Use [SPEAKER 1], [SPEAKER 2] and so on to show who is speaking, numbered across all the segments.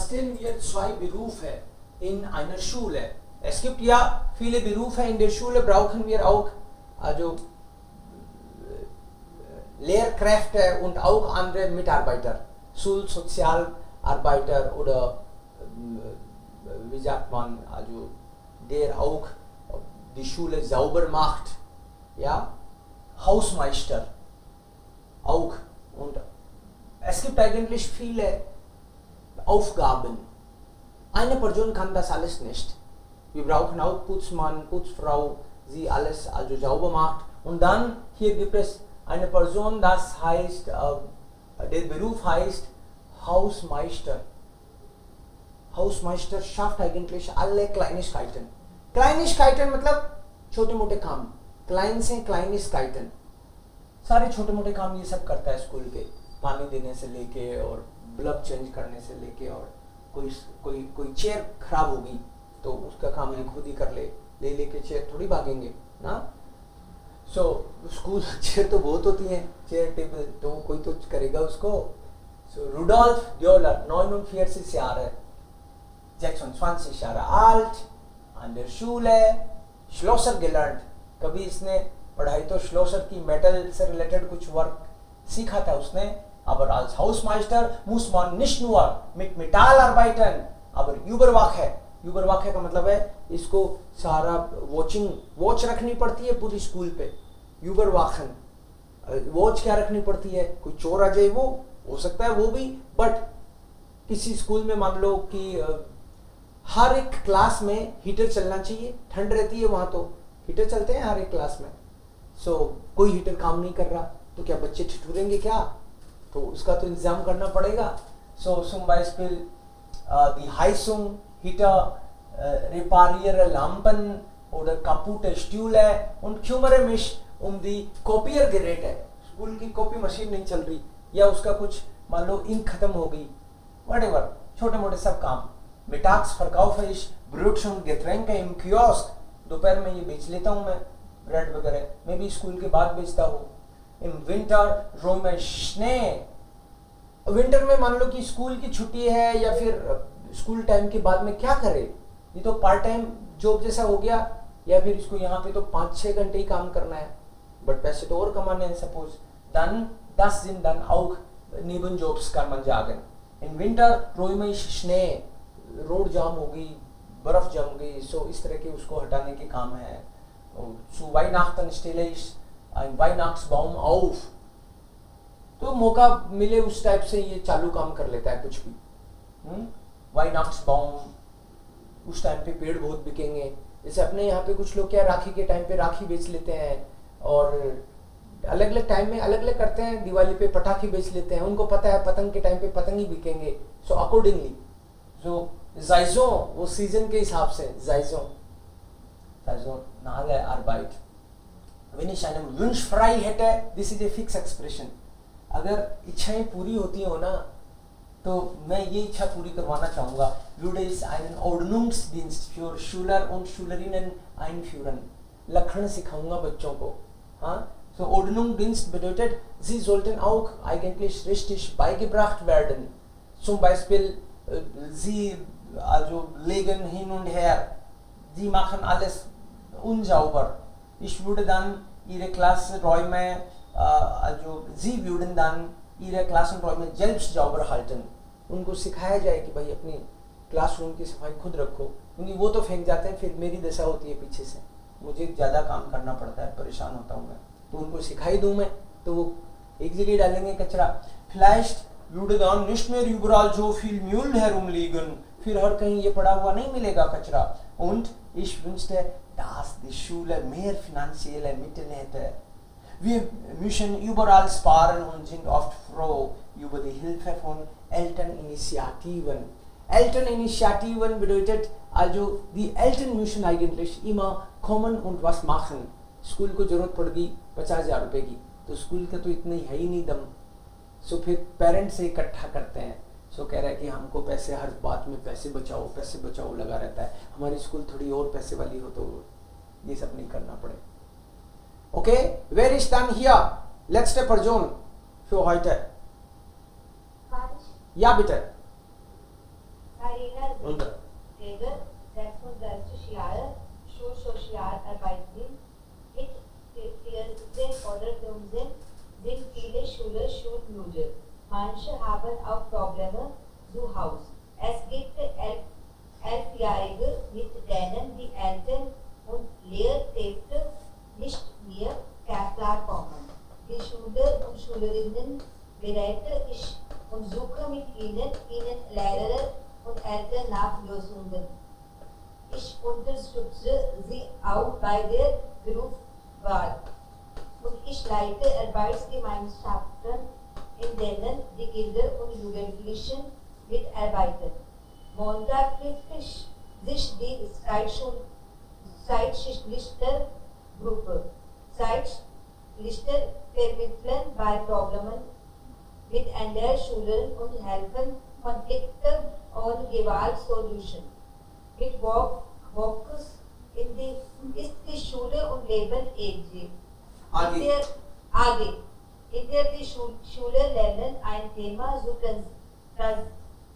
[SPEAKER 1] verstehen wir zwei Berufe in einer Schule. Es gibt ja viele Berufe in der Schule, brauchen wir auch also Lehrkräfte und auch andere Mitarbeiter, Schulsozialarbeiter oder wie sagt man, also der auch die Schule sauber macht, ja, Hausmeister auch. Und es gibt eigentlich viele Aufgaben. Eine Person kann das alles nicht. Wir brauchen auch Putzmann, Putzfrau, sie alles also sauber macht. Und dann hier gibt es eine Person, das heißt, der Beruf heißt Hausmeister. Hausmeister schafft eigentlich alle Kleinigkeiten. Kleinigkeiten मतलब छोटे मोटे काम, klein से Kleinigkeiten. सारे छोटे मोटे काम ये सब करता है स्कूल के, पानी देने से लेके और बल्ब चेंज करने से लेके, और कोई चेयर खराब होगी तो उसका काम ये खुद ही कर ले लेके चेयर थोड़ी भागेंगे ना. सो स्कूल चेयर तो बहुत होती हैं, चेयर टेबल तो कोई तो करेगा उसको. सो Rudolf ड्योलर 49 Jahre, 26 Jahre alt, an der Schule Schlosser gelernt. कभी इसने पढ़ाई तो श्लोसर की मेटल से रिलेटेड कुछ वर्क सीखा था उसने. aber als Hausmeister muss man nicht nur mit Metall arbeiten, aber Überwache. Überwache का मतलब है इसको सारा वॉच रखनी पड़ती है पूरी स्कूल पे. Überwachen वॉच क्या रखनी पड़ती है, कोई चोर आ जाए वो हो सकता है वो भी, बट किसी स्कूल में मान लो कि हर एक क्लास में हीटर चलना चाहिए, ठंड रहती है वहां तो हीटर चलते हैं हर एक क्लास में. सो कोई हीटर काम नहीं कर रहा तो क्या बच्चे ठिठुरेंगे क्या, तो उसका तो इंतजाम करना पड़ेगा. सो zum Beispiel die Heizung, Heater repariere Lampen oder kaputte Stühle und kümmere mich um die Kopiergeräte. School की कॉपी मशीन नहीं चल रही या उसका कुछ मान लो इंक खत्म हो गई, whatever, छोटे मोटे सब काम. Mittags verkaufe ich Brötchen und Getränke im Kiosk. दोपहर में ये बेच लेता हूँ मैं ब्रेड वगैरह, मैं भी स्कूल के बाद बेचता हूँ. Im Winter räume ich Schnee. Winter में मान लो कि स्कूल की छुट्टी है या फिर स्कूल टाइम के बाद में क्या करे, ये तो पार्ट टाइम जॉब जैसा हो गया, या फिर इसको यहाँ पे तो 5-6 घंटे ही काम करना है बट पैसे तो और कमाने हैं suppose. Dann das sind dann auch Nebenjobs kann man sagen. Im Winter räume ich Schnee. Road jam हो गई, बर्फ जम गई, सो इस तरह के उसको हटाने के काम है. Zu Weihnachten stelle ich ein Weihnachtsbaum auf. तो मौका मिले उस टाइप से ये चालू काम कर लेता है कुछ भी. Weihnachtsbaum, उस टाइम पे पेड़ बहुत बिकेंगे. जैसे अपने यहाँ पे कुछ लोग क्या राखी के टाइम पे राखी बेच लेते हैं, और अलग अलग टाइम में अलग अलग करते हैं. दिवाली पे पटाखे बेच लेते हैं, उनको पता है पतंग के टाइम पे पतंग ही बिकेंगे. सो अकॉर्डिंगली जो Saison, वो सीजन के हिसाब से Saison nahe Arbeit. Wenn ich einen Wunsch frei hätte, this is a fixed expression. अगर इच्छाएं पूरी होती हो ना तो मैं ये इच्छा पूरी करवाना चाहूँगा. Würde ich einen Ordnungsdienst für Schüler und Schülerinnen einführen. लक्षण सिखाऊंगा बच्चों को. हाँ, so Ordnungsdienst bedeutet, sie sollten auch eigentlich richtig beigebracht werden. Zum Beispiel sie also legen hin und her, sie machen alles unsauber. Ich würde dann ihre Klassenräume, also sie würden dann ihre Klassenräume selbst sauber halten. उनको सिखाया जाए कि भाई अपनी classroom की सफाई खुद रखो, क्योंकि वो तो फेंक जाते हैं, फिर मेरी दशा होती है पीछे से, मुझे ज़्यादा काम करना पड़ता है, परेशान होता हूँ मैं. तो उनको सिखाई दूँ मैं तो वो एक जगह डालेंगे कचरा. Vielleicht würde dann nicht mehr überall so viel Müll herumliegen. फिर हर कहीं ये पड़ा हुआ नहीं मिलेगा कचरा. Und ich wünschte, dass die Schule mehr finanzielle Mittel hätte. Wir müssen überall sparen und sind oft froh über die Hilfe von Elterninitiativen. Elterninitiativen bedeutet also, die Eltern müssen eigentlich immer kommen und was machen. School को जरूरत पड़ गई 50,000 रुपए की, तो school का तो इतना है ही नहीं दम. सो फिर पेरेंट्स से इकट्ठा करते हैं. सो कह रहा है कि हमको पैसे, हर बात में पैसे बचाओ लगा रहता है. हमारी स्कूल थोड़ी और पैसे वाली हो तो ये सब नहीं करना पड़े. Okay, wer ist dann hier? Letzte Person für heute. Ja, bitte. unter.
[SPEAKER 2] Träger 36 Jahre Schulsozialarbeiterin mit 14 oder 15 sind viele Schüler schulmüde. Manche haben auch Probleme zu Hause. Es gibt 11-Jährige, mit denen die Eltern und Lehrkräfte nicht mehr klarkommen. Die Schüler und Schülerinnen berate ich und suche mit ihnen Lehrer und Eltern nach Lösungen. Ich unterstütze sie auch bei der Berufswahl. Und ich leite Arbeitsgemeinschaften, in denen die Kinder und Jugendlichen mitarbeiten. Montag trifft sich die Zeitschlichtergruppe. Zeitschlichter vermitteln bei Problemen mit anderen Schülern und helfen Konflikte und Gewaltsolution. Mit Fokus ist die Schule und Leben AG. In der die Schüler lernen, ein Thema zu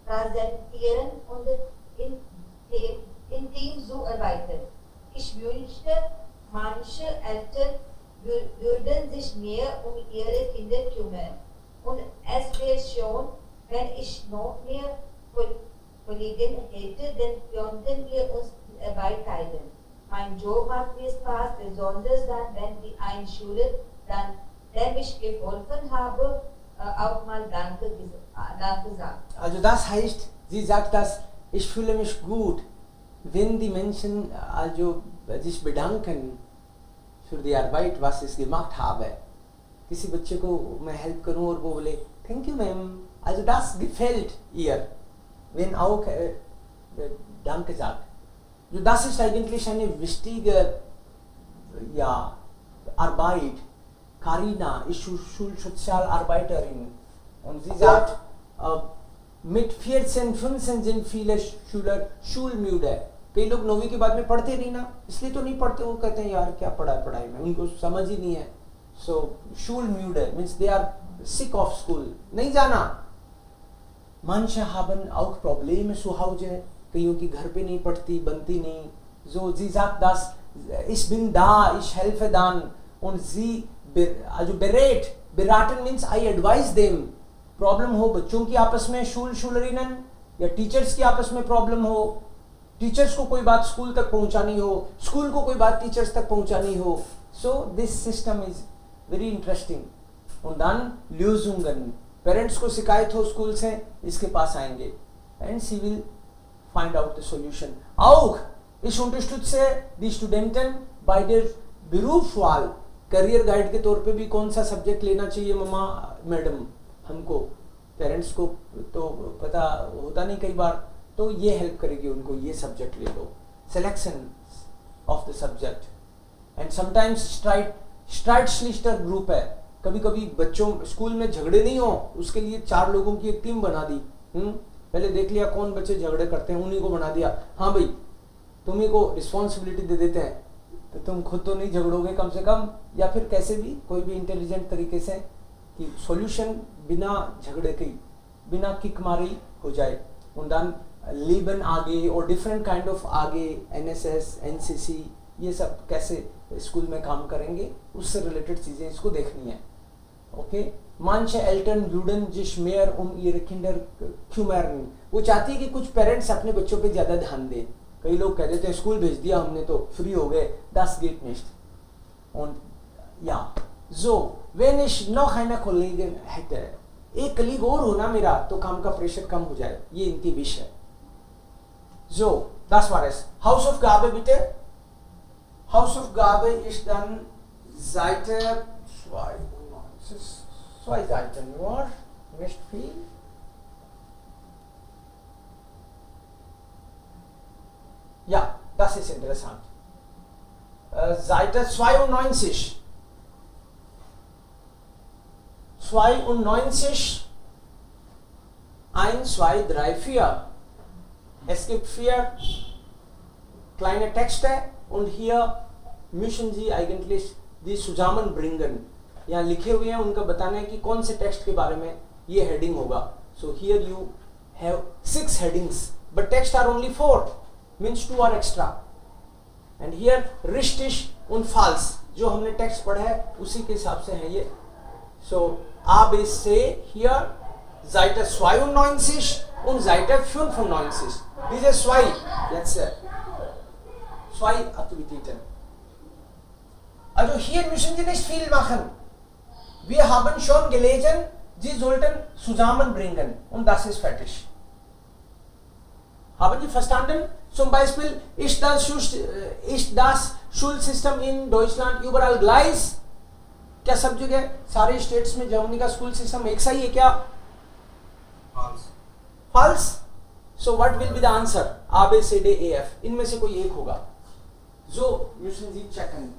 [SPEAKER 2] präsentieren und in Team zu arbeiten. Ich wünschte, manche Eltern würden sich mehr um ihre Kinder kümmern. Und es wäre schon, wenn ich noch mehr Kollegen hätte, dann könnten wir uns dabei teilen. Mein Job macht mir Spaß, besonders dann, wenn die ein Schüler, der mich geholfen habe, auch mal Danke sagt.
[SPEAKER 1] Also das heißt, sie sagt, dass ich fühle mich gut, wenn die Menschen also sich bedanken für die Arbeit, was ich gemacht habe. किसी बच्चे को मैं help करूं और वो बोले thank you ma'am, also das gefällt ihr, wenn auch Danke sagt. So, das ist eigentlich eine wichtige Arbeit. Karina ist Schulsozialarbeiterin und sie sagt, mit 14, 15 sind viele Schüler schulmüde. कई लोग 9वीं के बाद में पढ़ते नहीं ना, इसलिए तो नहीं पढ़ते, वो कहते हैं यार क्या पढ़ा है पढ़ाई में, उनको समझ ही नहीं है. So schulmüde means they are sick of school. नहीं जाना. Manche haben auch Probleme zu Hause. कईयों की घर पे नहीं पढ़ती, बनती नहीं. So sie sagt das, ich bin da, ich helfe dann. Und sie also beraten means I advise them. Problem हो बच्चों की आपस में, schülerinnen या टीचर्स की आपस में प्रॉब्लम हो, टीचर्स को कोई बात स्कूल तक पहुंचानी हो, स्कूल को कोई बात टीचर्स तक पहुंचानी हो. So this system is very interesting. Und dann Lösungen. Parents को शिकायत हो स्कूल से, इसके पास आएंगे and she will find out the solution. Auch ich unterstütze die Studenten bei der Berufswahl. Career guide के तौर पे भी कौन सा सब्जेक्ट लेना चाहिए मम्मा मैडम, हमको पेरेंट्स को तो पता होता नहीं कई बार, तो ये हेल्प करेगी उनको, ये सब्जेक्ट ले लो. Selection of the subject and sometimes स्ट्राइटस्लिस्टर ग्रुप है. कभी कभी बच्चों स्कूल में झगड़े नहीं हो, उसके लिए 4 लोगों की एक टीम बना दी. पहले देख लिया कौन बच्चे झगड़े करते हैं, उन्हीं को बना दिया. हाँ भाई तुम्ही को रिस्पॉन्सिबिलिटी दे देते हैं, तो तुम खुद तो नहीं झगड़ोगे कम से कम, या फिर कैसे भी कोई भी इंटेलिजेंट तरीके से कि सॉल्यूशन बिना झगड़े की, बिना किक मारी हो जाए. Und dann Leben आगे और डिफरेंट काइंड ऑफ आगे, NSS, NCC, ये सब कैसे स्कूल में काम करेंगे, उससे रिलेटेड चीजें इसको देखनी है. Okay. Manche Eltern würden sich mehr um ihre Kinder kümmern. वो चाहती है कि कुछ पेरेंट्स अपने बच्चों पे ज्यादा ध्यान दें. कई लोग कह देते हैं स्कूल भेज दिया हमने तो फ्री हो गए. Das geht nicht. Und ja, so, wenn ich noch eine Kollegin hätte, एक कलीग और होना मेरा, तो काम का प्रेशर कम हो जाए. ये इनकी विश है. So, das war es. Hausaufgabe bitte. Hausaufgabe ist dann Seite 2 Seiten nur, nicht viel. Ja, das ist interessant. Seite 92. 92, 1, 2, 3, 4. Es gibt 4 kleine Texte und hier müssen Sie eigentlich die zusammenbringen. यहाँ लिखे हुए हैं, उनका बताना है कि कौन से टेक्स्ट के बारे में ये हेडिंग होगा. So here you have 6 headings. but text are only 4, means 2 are extra. And here richtig und falsch जो हमने टेक्स्ट पढ़ा है उसी के हिसाब से है ये. So ABC hier Seite 92 und Seite 95. Diese zwei jetzt zwei Aktivitäten. Also hier müssen Sie nicht viel machen. Wir haben schon gelesen, Sie sollten zusammenbringen und das ist fertig. Haben Sie verstanden? Zum Beispiel ist das Schulsystem in Deutschland überall gleich? क्या सब जगह सारे states में Germany का school system एक सा ही है क्या? False. So what will be the answer? A, B, C, D, E, F. इनमें से कोई एक होगा. So müssen Sie checken.